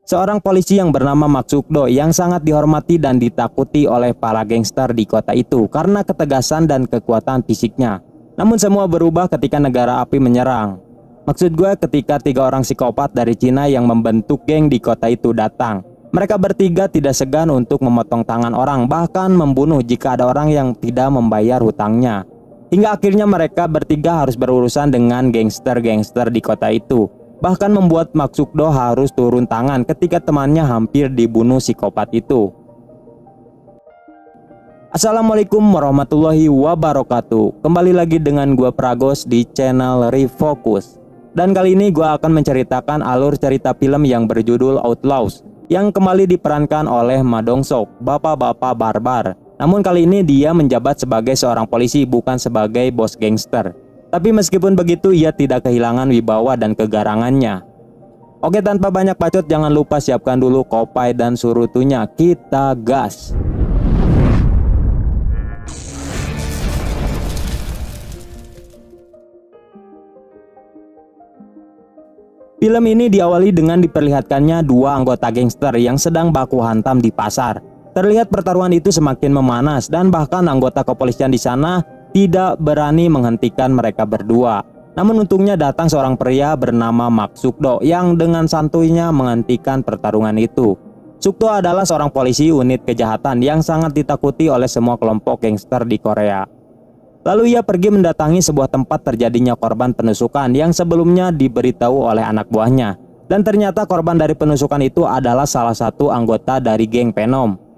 seorang polisi yang bernama Mak Sukdo yang sangat dihormati dan ditakuti oleh para gangster di kota itu karena ketegasan dan kekuatan fisiknya. Namun semua berubah ketika negara api menyerang. Maksud gue ketika 3 orang psikopat dari Cina yang membentuk geng di kota itu datang. Mereka bertiga tidak segan untuk memotong tangan orang, bahkan membunuh jika ada orang yang tidak membayar hutangnya. Hingga akhirnya mereka bertiga harus berurusan dengan gangster-gangster di kota itu. Bahkan membuat Mak Sukdo harus turun tangan ketika temannya hampir dibunuh psikopat itu. Assalamualaikum warahmatullahi wabarakatuh. Kembali lagi dengan gua Pragos di channel Refocus. Dan kali ini gua akan menceritakan alur cerita film yang berjudul Outlaws, yang kembali diperankan oleh Ma Dong-seok, bapak-bapak barbar. Namun kali ini dia menjabat sebagai seorang polisi, bukan sebagai bos gangster. Tapi meskipun begitu, ia tidak kehilangan wibawa dan kegarangannya. Oke, tanpa banyak bacot, jangan lupa siapkan dulu kopai dan surutunya. Kita gas. Film ini diawali dengan diperlihatkannya 2 anggota gangster yang sedang baku hantam di pasar. Terlihat pertarungan itu semakin memanas dan bahkan anggota kepolisian di sana tidak berani menghentikan mereka berdua. Namun untungnya datang seorang pria bernama Mak Sukdo yang dengan santuinya menghentikan pertarungan itu. Sukdo adalah seorang polisi unit kejahatan yang sangat ditakuti oleh semua kelompok gangster di Korea. Lalu ia pergi mendatangi sebuah tempat terjadinya korban penusukan yang sebelumnya diberitahu oleh anak buahnya. Dan ternyata korban dari penusukan itu adalah salah satu anggota dari geng Venom.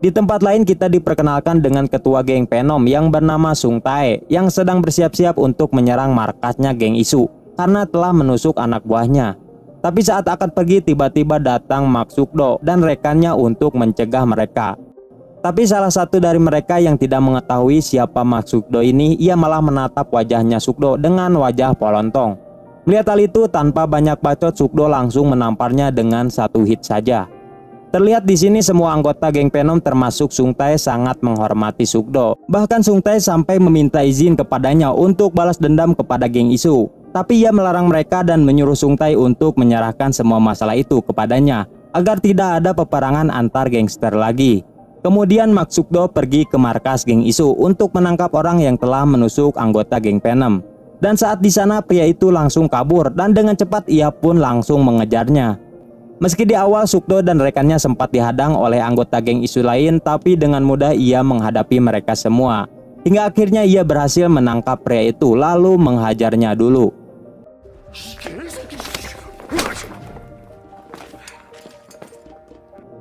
Di tempat lain kita diperkenalkan dengan ketua geng Venom yang bernama Sung Tae yang sedang bersiap-siap untuk menyerang markasnya geng Isu karena telah menusuk anak buahnya. Tapi saat akan pergi tiba-tiba datang Mak Sukdo dan rekannya untuk mencegah mereka. Tapi salah satu dari mereka yang tidak mengetahui siapa Mak Sukdo ini, ia malah menatap wajahnya Sukdo dengan wajah polontong. Melihat hal itu, tanpa banyak bacot, Sukdo langsung menamparnya dengan 1 hit saja. Terlihat di sini semua anggota geng Venom termasuk Sung Tae sangat menghormati Sukdo. Bahkan Sung Tae sampai meminta izin kepadanya untuk balas dendam kepada geng Isu. Tapi ia melarang mereka dan menyuruh Sung Tae untuk menyerahkan semua masalah itu kepadanya agar tidak ada peperangan antar gangster lagi. Kemudian Mak Sukdo pergi ke markas geng Isu untuk menangkap orang yang telah menusuk anggota geng Venom. Dan saat di sana pria itu langsung kabur dan dengan cepat ia pun langsung mengejarnya. Meski di awal Sukdo dan rekannya sempat dihadang oleh anggota geng Isu lain, tapi dengan mudah ia menghadapi mereka semua. Hingga akhirnya ia berhasil menangkap pria itu lalu menghajarnya dulu.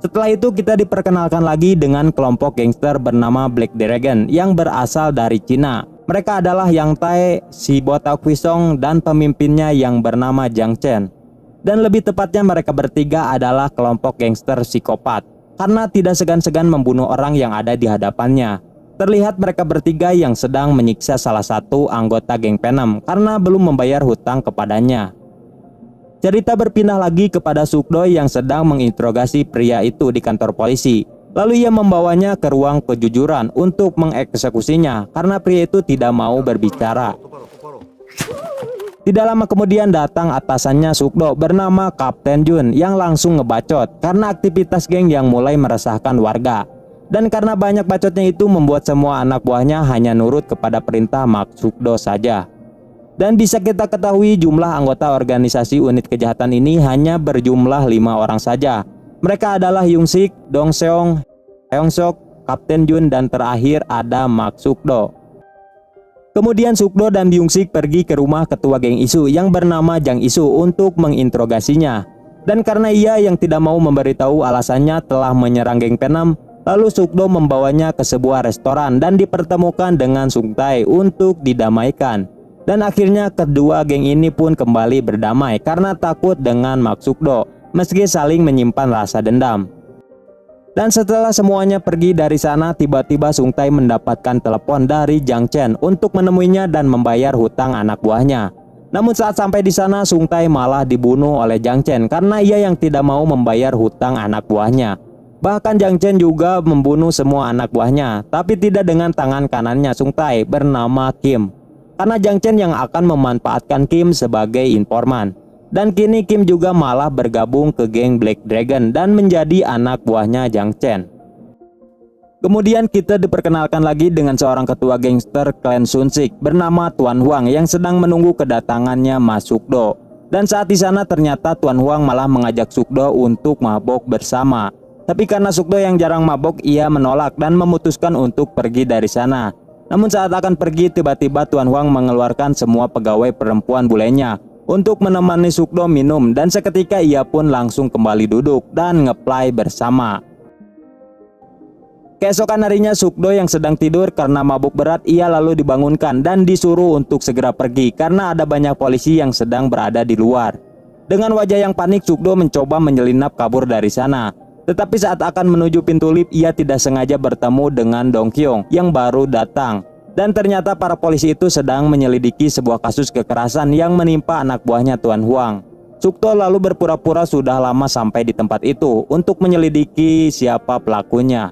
Setelah itu kita diperkenalkan lagi dengan kelompok gangster bernama Black Dragon yang berasal dari Cina. Mereka adalah Yang Tae, si botak Wisong, dan pemimpinnya yang bernama Jiang Chen. Dan lebih tepatnya mereka bertiga adalah kelompok gangster psikopat karena tidak segan-segan membunuh orang yang ada di hadapannya. Terlihat mereka bertiga yang sedang menyiksa salah satu anggota geng Venom karena belum membayar hutang kepadanya. Cerita berpindah lagi kepada Sukdo yang sedang menginterogasi pria itu di kantor polisi. Lalu ia membawanya ke ruang kejujuran untuk mengeksekusinya karena pria itu tidak mau berbicara. Tidak lama kemudian datang atasannya Sukdo bernama Kapten Jun yang langsung ngebacot karena aktivitas geng yang mulai meresahkan warga. Dan karena banyak bacotnya itu membuat semua anak buahnya hanya nurut kepada perintah Mak Sukdo saja. Dan bisa kita ketahui jumlah anggota organisasi unit kejahatan ini hanya berjumlah 5 orang saja. Mereka adalah Yung Sik, Dong Seong, Heong Sok, Kapten Jun, dan terakhir ada Mak Sukdo. Kemudian Sukdo dan Yung Sik pergi ke rumah ketua geng Isu yang bernama Jang Isu untuk menginterogasinya. Dan karena ia yang tidak mau memberitahu alasannya telah menyerang geng Venom, lalu Sukdo membawanya ke sebuah restoran dan dipertemukan dengan Sung Tae untuk didamaikan. Dan akhirnya kedua geng ini pun kembali berdamai karena takut dengan Mak Sukdo, meski saling menyimpan rasa dendam. Dan setelah semuanya pergi dari sana, tiba-tiba Sung Tae mendapatkan telepon dari Jiang Chen untuk menemuinya dan membayar hutang anak buahnya. Namun saat sampai di sana, Sung Tae malah dibunuh oleh Jiang Chen karena ia yang tidak mau membayar hutang anak buahnya. Bahkan Jiang Chen juga membunuh semua anak buahnya, tapi tidak dengan tangan kanannya Sung Tae bernama Kim. Karena Jiang Chen yang akan memanfaatkan Kim sebagai informan. Dan kini Kim juga malah bergabung ke geng Black Dragon dan menjadi anak buahnya Jang Chen. Kemudian kita diperkenalkan lagi dengan seorang ketua gangster klan Sunsik bernama Tuan Huang yang sedang menunggu kedatangannya Mas Sukdo. Dan saat di sana ternyata Tuan Huang malah mengajak Sukdo untuk mabok bersama. Tapi karena Sukdo yang jarang mabok, ia menolak dan memutuskan untuk pergi dari sana. Namun saat akan pergi, tiba-tiba Tuan Huang mengeluarkan semua pegawai perempuan bulenya untuk menemani Sukdo minum, dan seketika ia pun langsung kembali duduk dan ngeplay bersama. Keesokan harinya Sukdo yang sedang tidur karena mabuk berat, ia lalu dibangunkan dan disuruh untuk segera pergi karena ada banyak polisi yang sedang berada di luar. Dengan wajah yang panik, Sukdo mencoba menyelinap kabur dari sana. Tetapi saat akan menuju pintu lift, ia tidak sengaja bertemu dengan Dong Kyung yang baru datang. Dan ternyata para polisi itu sedang menyelidiki sebuah kasus kekerasan yang menimpa anak buahnya Tuan Huang. Sukdo lalu berpura-pura sudah lama sampai di tempat itu untuk menyelidiki siapa pelakunya.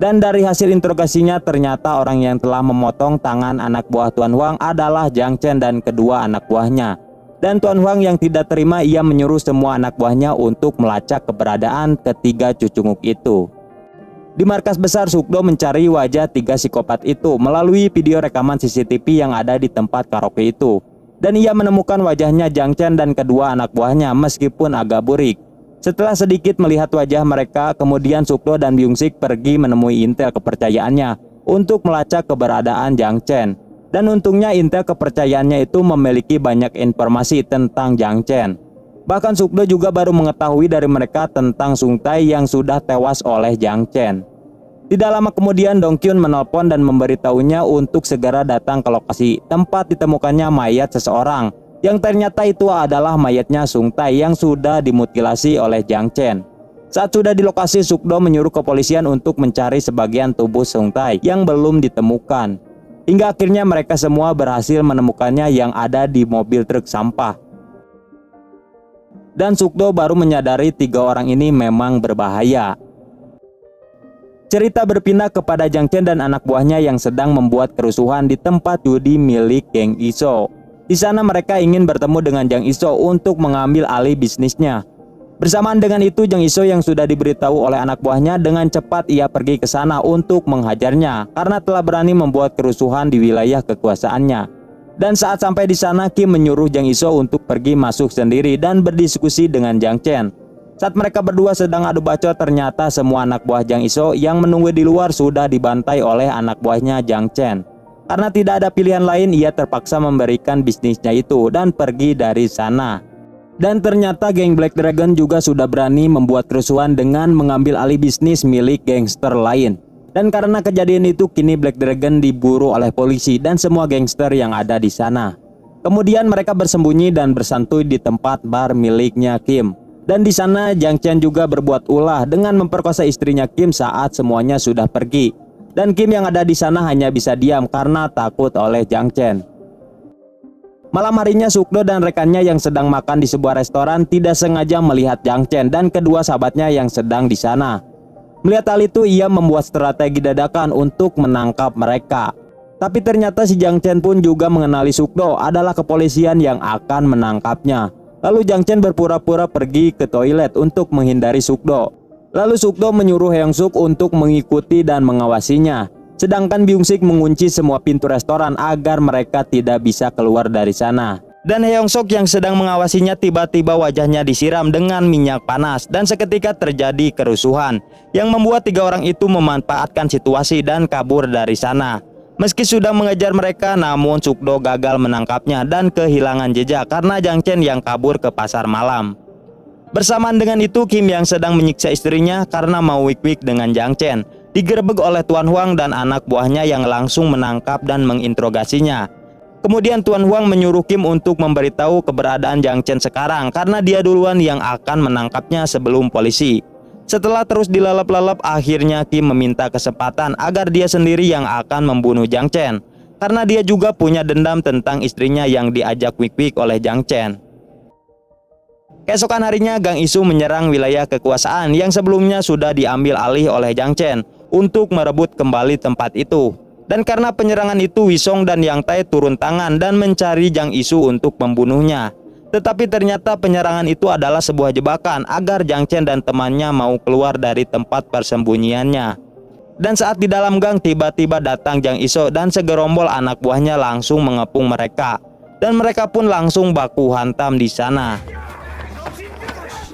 Dan dari hasil interogasinya ternyata orang yang telah memotong tangan anak buah Tuan Huang adalah Jang Chen dan kedua anak buahnya. Dan Tuan Huang yang tidak terima, ia menyuruh semua anak buahnya untuk melacak keberadaan ketiga cucunguk itu. Di markas besar, Sukdo mencari wajah tiga psikopat itu melalui video rekaman CCTV yang ada di tempat karaoke itu. Dan ia menemukan wajahnya Jang Chen dan kedua anak buahnya meskipun agak burik. Setelah sedikit melihat wajah mereka, kemudian Sukdo dan Byung Sik pergi menemui intel kepercayaannya untuk melacak keberadaan Jang Chen. Dan untungnya intel kepercayaannya itu memiliki banyak informasi tentang Jang Chen. Bahkan Sukdo juga baru mengetahui dari mereka tentang Sung Tae yang sudah tewas oleh Jang Chen. Tidak lama kemudian Dong Kyun menelpon dan memberitahunya untuk segera datang ke lokasi tempat ditemukannya mayat seseorang, yang ternyata itu adalah mayatnya Sung Tae yang sudah dimutilasi oleh Jang Chen. Saat sudah di lokasi, Sukdo menyuruh kepolisian untuk mencari sebagian tubuh Sung Tae yang belum ditemukan. Hingga akhirnya mereka semua berhasil menemukannya yang ada di mobil truk sampah. Dan Sukdo baru menyadari tiga orang ini memang berbahaya. Cerita berpindah kepada Jang Chen dan anak buahnya yang sedang membuat kerusuhan di tempat judi milik geng Iso. Di sana mereka ingin bertemu dengan Jang Iso untuk mengambil alih bisnisnya. Bersamaan dengan itu, Jang Iso yang sudah diberitahu oleh anak buahnya dengan cepat ia pergi ke sana untuk menghajarnya karena telah berani membuat kerusuhan di wilayah kekuasaannya. Dan saat sampai di sana, Kim menyuruh Jang Iso untuk pergi masuk sendiri dan berdiskusi dengan Jang Chen. Saat mereka berdua sedang adu bacot, ternyata semua anak buah Jang Iso yang menunggu di luar sudah dibantai oleh anak buahnya Jang Chen. Karena tidak ada pilihan lain, ia terpaksa memberikan bisnisnya itu dan pergi dari sana. Dan ternyata geng Black Dragon juga sudah berani membuat kerusuhan dengan mengambil alih bisnis milik gangster lain. Dan karena kejadian itu, kini Black Dragon diburu oleh polisi dan semua gangster yang ada di sana. Kemudian mereka bersembunyi dan bersantuy di tempat bar miliknya Kim. Dan di sana Jang Chen juga berbuat ulah dengan memperkosa istrinya Kim saat semuanya sudah pergi. Dan Kim yang ada di sana hanya bisa diam karena takut oleh Jang Chen. Malam harinya, Sukdo dan rekannya yang sedang makan di sebuah restoran tidak sengaja melihat Jang Chen dan kedua sahabatnya yang sedang di sana. Melihat hal itu, ia membuat strategi dadakan untuk menangkap mereka. Tapi ternyata si Jang Chen pun juga mengenali Sukdo adalah kepolisian yang akan menangkapnya. Lalu Jang Chen berpura-pura pergi ke toilet untuk menghindari Sukdo. Lalu Sukdo menyuruh Hyung Suk untuk mengikuti dan mengawasinya. Sedangkan Byung Sik mengunci semua pintu restoran agar mereka tidak bisa keluar dari sana. Dan Hyung Suk yang sedang mengawasinya tiba-tiba wajahnya disiram dengan minyak panas dan seketika terjadi kerusuhan yang membuat tiga orang itu memanfaatkan situasi dan kabur dari sana. Meski sudah mengejar mereka, namun Sukdo gagal menangkapnya dan kehilangan jejak karena Jang Chen yang kabur ke pasar malam. Bersamaan dengan itu, Kim yang sedang menyiksa istrinya karena mau wik-wik dengan Jang Chen digerebek oleh Tuan Huang dan anak buahnya yang langsung menangkap dan menginterogasinya. Kemudian Tuan Huang menyuruh Kim untuk memberitahu keberadaan Jang Chen sekarang karena dia duluan yang akan menangkapnya sebelum polisi. Setelah terus dilalap-lalap, akhirnya Kim meminta kesempatan agar dia sendiri yang akan membunuh Jang Chen karena dia juga punya dendam tentang istrinya yang diajak wik-wik oleh Jang Chen. Keesokan harinya, Gang Isu menyerang wilayah kekuasaan yang sebelumnya sudah diambil alih oleh Jang Chen untuk merebut kembali tempat itu. Dan karena penyerangan itu, Wisong dan Yang Tae turun tangan dan mencari Jang Isu untuk membunuhnya. Tetapi ternyata penyerangan itu adalah sebuah jebakan agar Jiang Chen dan temannya mau keluar dari tempat persembunyiannya. Dan saat di dalam gang tiba-tiba datang Jang Iso dan segerombol anak buahnya langsung mengepung mereka. Dan mereka pun langsung baku hantam di sana.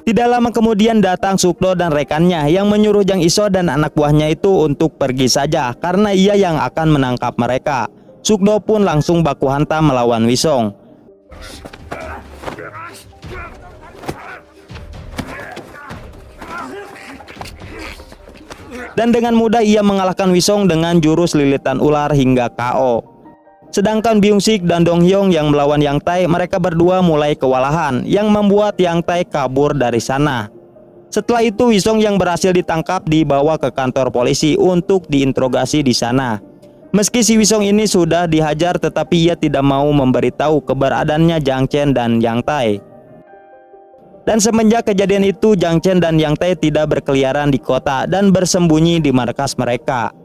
Tidak lama kemudian datang Sukdo dan rekannya yang menyuruh Jang Iso dan anak buahnya itu untuk pergi saja karena ia yang akan menangkap mereka. Sukdo pun langsung baku hantam melawan Wisong. Dan dengan mudah ia mengalahkan Wisong dengan jurus lilitan ular hingga KO. Sedangkan Byung Sik dan Dong Hyung yang melawan Yang Tae, mereka berdua mulai kewalahan yang membuat Yang Tae kabur dari sana. Setelah itu Wisong yang berhasil ditangkap dibawa ke kantor polisi untuk diinterogasi di sana. Meski si Wisong ini sudah dihajar tetapi ia tidak mau memberitahu keberadaannya Jiang Chen dan Yang Tae. Dan semenjak kejadian itu Jiang Chen dan Yang Tae tidak berkeliaran di kota dan bersembunyi di markas mereka.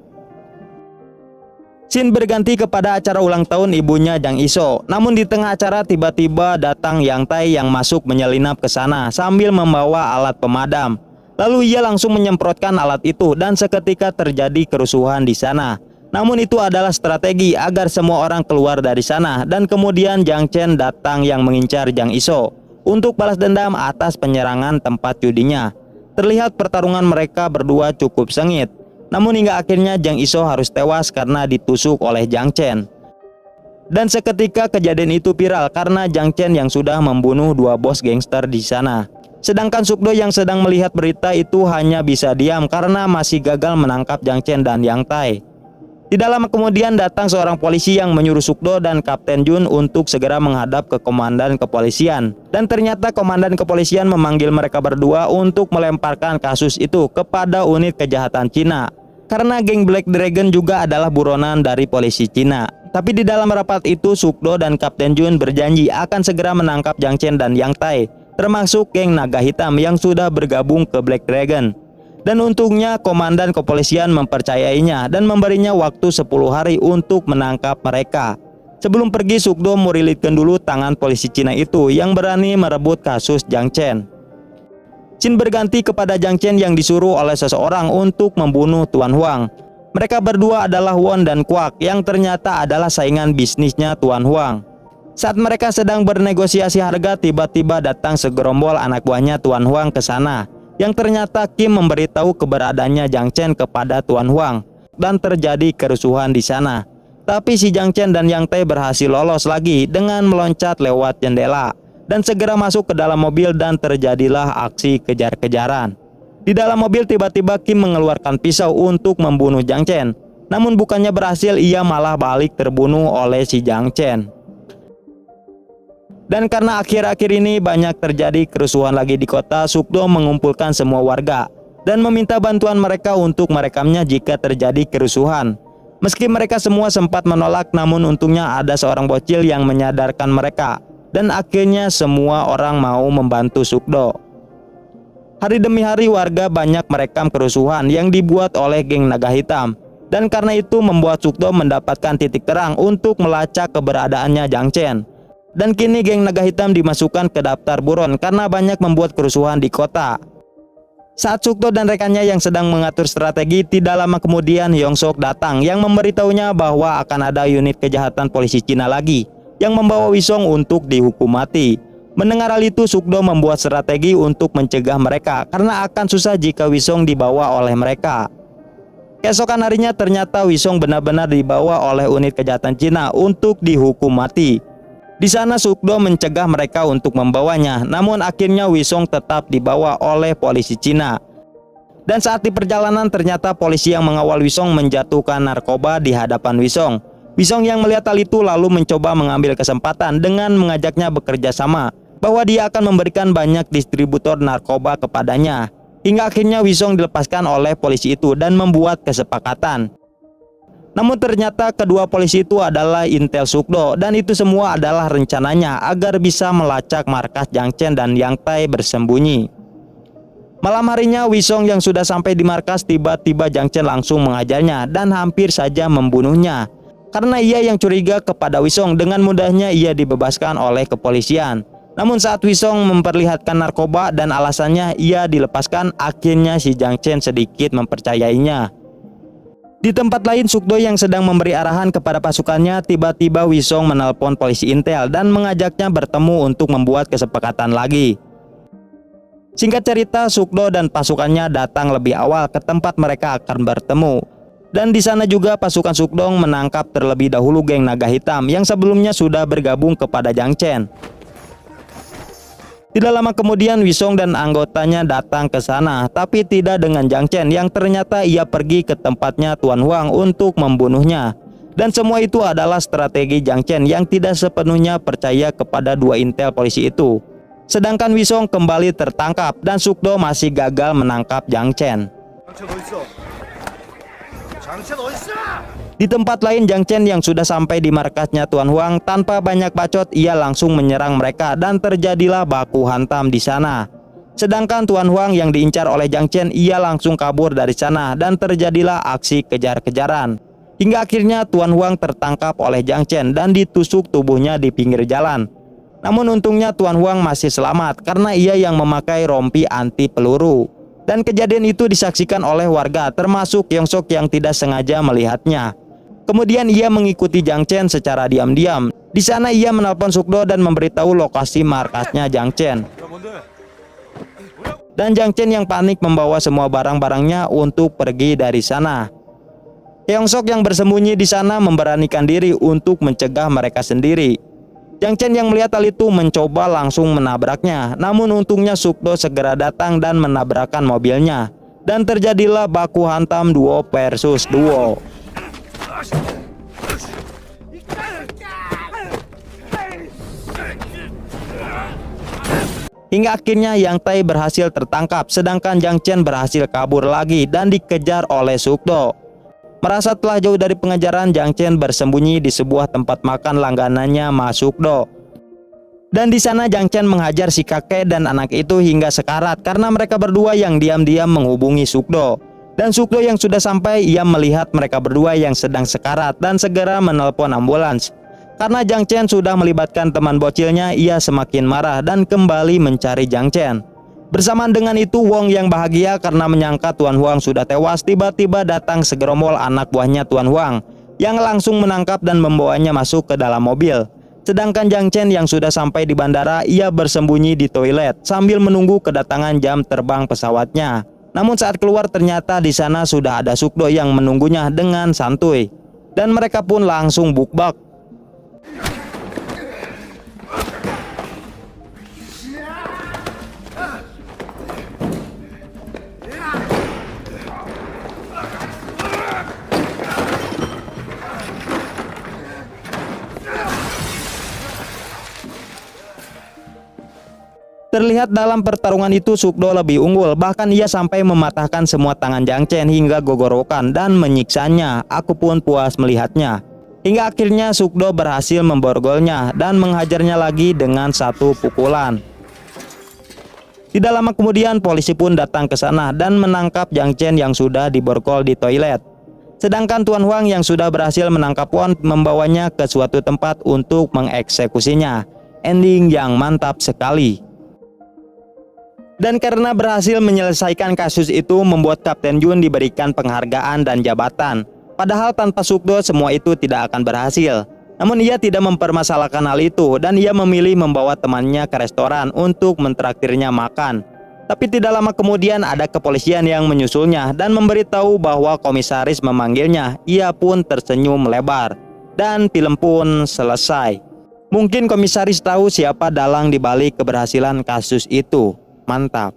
Scene berganti kepada acara ulang tahun ibunya Jang Iso. Namun di tengah acara tiba-tiba datang Yang Tae yang masuk menyelinap ke sana sambil membawa alat pemadam. Lalu ia langsung menyemprotkan alat itu dan seketika terjadi kerusuhan di sana. Namun itu adalah strategi agar semua orang keluar dari sana dan kemudian Jiang Chen datang yang mengincar Jang Iso untuk balas dendam atas penyerangan tempat judinya. Terlihat pertarungan mereka berdua cukup sengit. Namun hingga akhirnya Jang Iso harus tewas karena ditusuk oleh Jiang Chen. Dan seketika kejadian itu viral karena Jiang Chen yang sudah membunuh dua bos gangster di sana. Sedangkan Sukdo yang sedang melihat berita itu hanya bisa diam karena masih gagal menangkap Jiang Chen dan Yang Tae. Tidak lama kemudian datang seorang polisi yang menyuruh Sukdo dan Kapten Jun untuk segera menghadap ke komandan kepolisian. Dan ternyata komandan kepolisian memanggil mereka berdua untuk melemparkan kasus itu kepada unit kejahatan Cina. Karena geng Black Dragon juga adalah buronan dari polisi Cina. Tapi di dalam rapat itu Sukdo dan Kapten Jun berjanji akan segera menangkap Jiang Chen dan Yang Tae, termasuk geng Naga Hitam yang sudah bergabung ke Black Dragon. Dan untungnya komandan kepolisian mempercayainya dan memberinya waktu 10 hari untuk menangkap mereka. Sebelum pergi Sukdo merilitkan dulu tangan polisi Cina itu yang berani merebut kasus Jiang Chen. Scene berganti kepada Jiang Chen yang disuruh oleh seseorang untuk membunuh Tuan Huang. Mereka berdua adalah Won dan Kwak yang ternyata adalah saingan bisnisnya Tuan Huang. Saat mereka sedang bernegosiasi harga, tiba-tiba datang segerombol anak buahnya Tuan Huang ke sana. Yang ternyata Kim memberitahu keberadaannya Jiang Chen kepada Tuan Huang dan terjadi kerusuhan di sana. Tapi si Jiang Chen dan Yang Tae berhasil lolos lagi dengan meloncat lewat jendela dan segera masuk ke dalam mobil dan terjadilah aksi kejar-kejaran. Di dalam mobil tiba-tiba Kim mengeluarkan pisau untuk membunuh Jiang Chen. Namun bukannya berhasil, ia malah balik terbunuh oleh si Jiang Chen. Dan karena akhir-akhir ini banyak terjadi kerusuhan lagi di kota, Sukdo mengumpulkan semua warga dan meminta bantuan mereka untuk merekamnya jika terjadi kerusuhan. Meski mereka semua sempat menolak, namun untungnya ada seorang bocil yang menyadarkan mereka. Dan akhirnya semua orang mau membantu Sukdo. Hari demi hari warga banyak merekam kerusuhan yang dibuat oleh geng Naga Hitam. Dan karena itu membuat Sukdo mendapatkan titik terang untuk melacak keberadaannya Jiang Chen. Dan kini geng Naga Hitam dimasukkan ke daftar buron karena banyak membuat kerusuhan di kota. Saat Sukdo dan rekannya yang sedang mengatur strategi, tidak lama kemudian Hyong Sok datang yang memberitahunya bahwa akan ada unit kejahatan polisi Cina lagi yang membawa Wisong untuk dihukum mati. Mendengar hal itu, Sukdo membuat strategi untuk mencegah mereka karena akan susah jika Wisong dibawa oleh mereka. Keesokan harinya ternyata Wisong benar-benar dibawa oleh unit kejahatan Cina untuk dihukum mati. Di sana Sukdo mencegah mereka untuk membawanya, namun akhirnya Wisong tetap dibawa oleh polisi Cina. Dan saat di perjalanan ternyata polisi yang mengawal Wisong menjatuhkan narkoba di hadapan Wisong. Wisong yang melihat hal itu lalu mencoba mengambil kesempatan dengan mengajaknya bekerja sama, bahwa dia akan memberikan banyak distributor narkoba kepadanya. Hingga akhirnya Wisong dilepaskan oleh polisi itu dan membuat kesepakatan. Namun ternyata kedua polisi itu adalah intel Sukdo dan itu semua adalah rencananya agar bisa melacak markas Jiang Chen dan Yang Tae bersembunyi. Malam harinya Wisong yang sudah sampai di markas, tiba-tiba Jiang Chen langsung mengajarnya dan hampir saja membunuhnya. Karena ia yang curiga kepada Wisong, dengan mudahnya ia dibebaskan oleh kepolisian. Namun saat Wisong memperlihatkan narkoba dan alasannya ia dilepaskan, akhirnya si Jiang Chen sedikit mempercayainya. Di tempat lain, Sukdo yang sedang memberi arahan kepada pasukannya, tiba-tiba Wisong menelpon polisi intel dan mengajaknya bertemu untuk membuat kesepakatan lagi. Singkat cerita, Sukdo dan pasukannya datang lebih awal ke tempat mereka akan bertemu. Dan di sana juga pasukan Sukdong menangkap terlebih dahulu geng naga hitam yang sebelumnya sudah bergabung kepada Jiang Chen. Tidak lama kemudian Wisong dan anggotanya datang ke sana, tapi tidak dengan Jiang Chen yang ternyata ia pergi ke tempatnya Tuan Huang untuk membunuhnya. Dan semua itu adalah strategi Jiang Chen yang tidak sepenuhnya percaya kepada dua intel polisi itu. Sedangkan Wisong kembali tertangkap dan Sukdo masih gagal menangkap Jiang Chen. Di tempat lain, Jiang Chen yang sudah sampai di markasnya Tuan Huang tanpa banyak bacot, ia langsung menyerang mereka dan terjadilah baku hantam di sana. Sedangkan Tuan Huang yang diincar oleh Jiang Chen, ia langsung kabur dari sana dan terjadilah aksi kejar-kejaran. Hingga akhirnya Tuan Huang tertangkap oleh Jiang Chen dan ditusuk tubuhnya di pinggir jalan. Namun untungnya Tuan Huang masih selamat karena ia yang memakai rompi anti peluru. Dan kejadian itu disaksikan oleh warga termasuk Yongsok yang tidak sengaja melihatnya. Kemudian ia mengikuti Jiang Chen secara diam-diam. Di sana ia menelpon Sukdo dan memberitahu lokasi markasnya Jiang Chen. Dan Jiang Chen yang panik membawa semua barang-barangnya untuk pergi dari sana. Yongsok yang bersembunyi di sana memberanikan diri untuk mencegah mereka sendiri. Jiang Chen yang melihat hal itu mencoba langsung menabraknya. Namun untungnya Sukdo segera datang dan menabrakkan mobilnya. Dan terjadilah baku hantam duo versus duo. Hingga akhirnya Yang Tai berhasil tertangkap, sedangkan Jiang Chen berhasil kabur lagi dan dikejar oleh Sukdo. Merasa telah jauh dari pengejaran, Jiang Chen bersembunyi di sebuah tempat makan langganannya Ma Sukdo. Dan di sana Jiang Chen menghajar si kakek dan anak itu hingga sekarat karena mereka berdua yang diam-diam menghubungi Sukdo. Dan Sukdo yang sudah sampai, ia melihat mereka berdua yang sedang sekarat dan segera menelpon ambulans. Karena Jiang Chen sudah melibatkan teman bocilnya, ia semakin marah dan kembali mencari Jiang Chen. Bersamaan dengan itu, Wong yang bahagia karena menyangka Tuan Huang sudah tewas, tiba-tiba datang segerombol anak buahnya Tuan Huang yang langsung menangkap dan membawanya masuk ke dalam mobil. Sedangkan Jiang Chen yang sudah sampai di bandara, ia bersembunyi di toilet sambil menunggu kedatangan jam terbang pesawatnya. Namun saat keluar ternyata di sana sudah ada Sukdo yang menunggunya dengan santuy. Dan mereka pun langsung bukbak. Terlihat dalam pertarungan itu Sukdo lebih unggul, bahkan ia sampai mematahkan semua tangan Jiang Chen hingga gogorokan dan menyiksanya. Aku pun puas melihatnya. Hingga akhirnya Sukdo berhasil memborgolnya dan menghajarnya lagi dengan satu pukulan. Tidak lama kemudian polisi pun datang ke sana dan menangkap Jiang Chen yang sudah diborgol di toilet. Sedangkan Tuan Huang yang sudah berhasil menangkap Won membawanya ke suatu tempat untuk mengeksekusinya. Ending yang mantap sekali. Dan karena berhasil menyelesaikan kasus itu membuat Kapten Jun diberikan penghargaan dan jabatan. Padahal tanpa Sukdo semua itu tidak akan berhasil. Namun ia tidak mempermasalahkan hal itu dan ia memilih membawa temannya ke restoran untuk mentraktirnya makan. Tapi tidak lama kemudian ada kepolisian yang menyusulnya dan memberitahu bahwa komisaris memanggilnya. Ia pun tersenyum lebar. Dan film pun selesai. Mungkin komisaris tahu siapa dalang dibalik keberhasilan kasus itu. Mantap.